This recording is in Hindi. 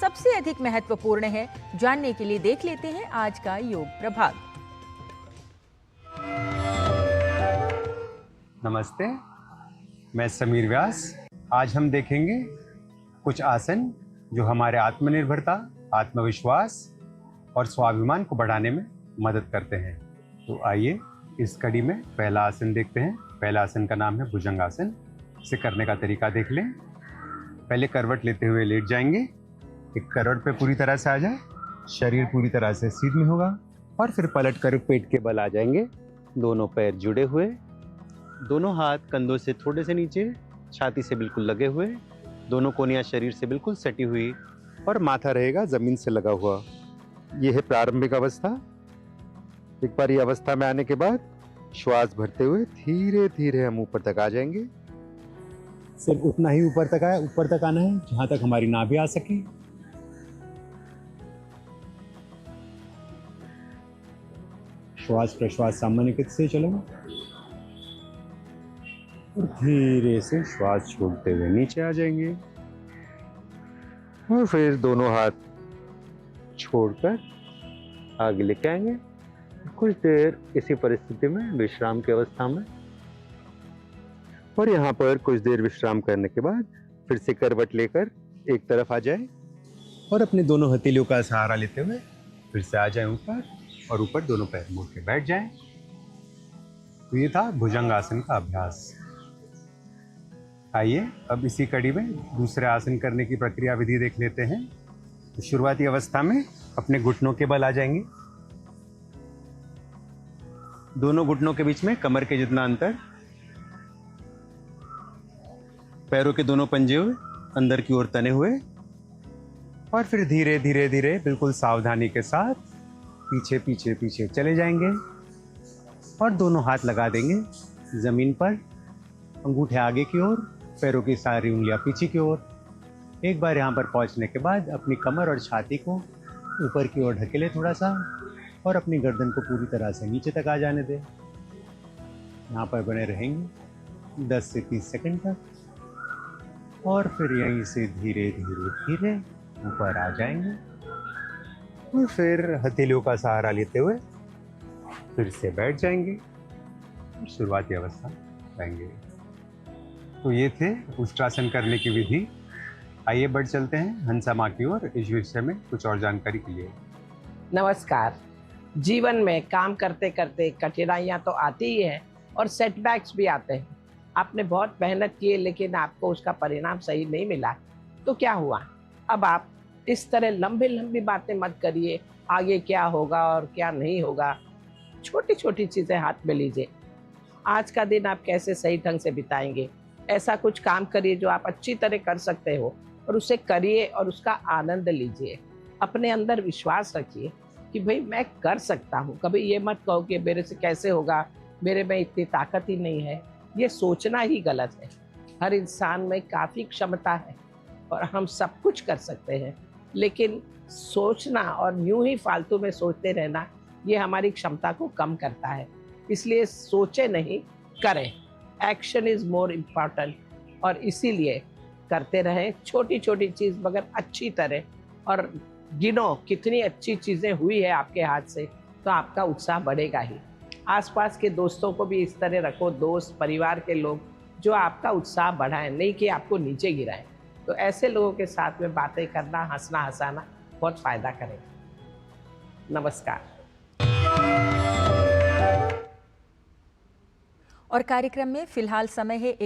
सबसे अधिक महत्वपूर्ण है, जानने के लिए देख लेते हैं आज का योग प्रभाग। नमस्ते, मैं समीर व्यास। आज हम देखेंगे कुछ आसन जो हमारे आत्मनिर्भरता, आत्मविश्वास और स्वाभिमान को बढ़ाने में मदद करते हैं। तो आइए इस कड़ी में पहला आसन देखते हैं। पहला आसन का नाम है भुजंगासन। इसे करने का तरीका देख लें। पहले करवट लेते हुए लेट जाएंगे। एक करवट पे पूरी तरह से आ जाए, शरीर पूरी तरह से सीध में होगा और फिर पलट कर पेट के बल आ जाएंगे। दोनों पैर जुड़े हुए, दोनों हाथ कंधों से थोड़े से नीचे, छाती से बिल्कुल लगे हुए, दोनों कोनियां शरीर से बिल्कुल सटी हुई और माथा रहेगा जमीन से लगा हुआ। यह है प्रारंभिक अवस्था। एक बार ये अवस्था में आने के बाद श्वास भरते हुए धीरे धीरे हम ऊपर तक आ जाएंगे। सिर्फ उतना ही ऊपर तक आना है जहां तक हमारी नाभि आ सके। श्वास प्रश्वास सामान्य गति से चलो और धीरे से श्वास छोड़ते हुए नीचे आ जाएंगे और फिर दोनों हाथ छोड़कर आगे लेके आएंगे। कुछ देर इसी परिस्थिति में विश्राम की अवस्था में, और यहाँ पर कुछ देर विश्राम करने के बाद फिर से करवट लेकर एक तरफ आ जाए और अपने दोनों हथेलियों का सहारा लेते हुए फिर से आ जाए ऊपर और ऊपर दोनों पैर मोड़ के बैठ जाएं। तो ये था भुजंगासन का अभ्यास। आइए अब इसी कड़ी में दूसरे आसन करने की प्रक्रिया विधि देख लेते हैं। तो शुरुआती अवस्था में अपने घुटनों के बल आ जाएंगे। दोनों घुटनों के बीच में कमर के जितना अंतर, पैरों के दोनों पंजे हुए अंदर की ओर तने हुए, और फिर धीरे धीरे धीरे बिल्कुल सावधानी के साथ पीछे पीछे पीछे चले जाएंगे और दोनों हाथ लगा देंगे जमीन पर, अंगूठे आगे की ओर, पैरों की सारी उंगलियां पीछे की ओर। एक बार यहाँ पर पहुँचने के बाद अपनी कमर और छाती को ऊपर की ओर ढकेले थोड़ा सा और अपनी गर्दन को पूरी तरह से नीचे तक आ जाने दें। यहाँ पर बने रहेंगे 10 से 30 सेकंड तक और फिर यहीं से धीरे धीरे धीरे ऊपर आ जाएंगे और फिर हथेलियों का सहारा लेते हुए फिर से बैठ जाएंगे और शुरुआती अवस्था रहेंगे। तो ये थे उष्ट्रासन करने की विधि। आइए बढ़ चलते हैं हंसा माँ की ओर इस विषय में कुछ और जानकारी के लिए। नमस्कार। जीवन में काम करते करते कठिनाइयाँ तो आती ही हैं और सेटबैक्स भी आते हैं। आपने बहुत मेहनत की है लेकिन आपको उसका परिणाम सही नहीं मिला, तो क्या हुआ? अब आप इस तरह लंबी लंबी बातें मत करिए, आगे क्या होगा और क्या नहीं होगा। छोटी छोटी चीज़ें हाथ में लीजिए। आज का दिन आप कैसे सही ढंग से बिताएंगे, ऐसा कुछ काम करिए जो आप अच्छी तरह कर सकते हो और उसे करिए और उसका आनंद लीजिए। अपने अंदर विश्वास रखिए कि भाई मैं कर सकता हूँ। कभी ये मत कहो कि मेरे से कैसे होगा, मेरे में इतनी ताकत ही नहीं है। ये सोचना ही गलत है। हर इंसान में काफ़ी क्षमता है और हम सब कुछ कर सकते हैं, लेकिन सोचना और यूं ही फालतू में सोचते रहना ये हमारी क्षमता को कम करता है। इसलिए सोचे नहीं, करें। एक्शन इज़ मोर इम्पॉर्टेंट और इसीलिए करते रहें छोटी छोटी चीज़ मगर अच्छी तरह, और गिनो कितनी अच्छी चीज़ें हुई है आपके हाथ से, तो आपका उत्साह बढ़ेगा ही। आसपास के दोस्तों को भी इस तरह रखो, दोस्त परिवार के लोग जो आपका उत्साह बढ़ाएं, नहीं कि आपको नीचे गिराएं। तो ऐसे लोगों के साथ में बातें करना, हंसना हंसाना बहुत फ़ायदा करेगा। नमस्कार। और कार्यक्रम में फिलहाल समय है एक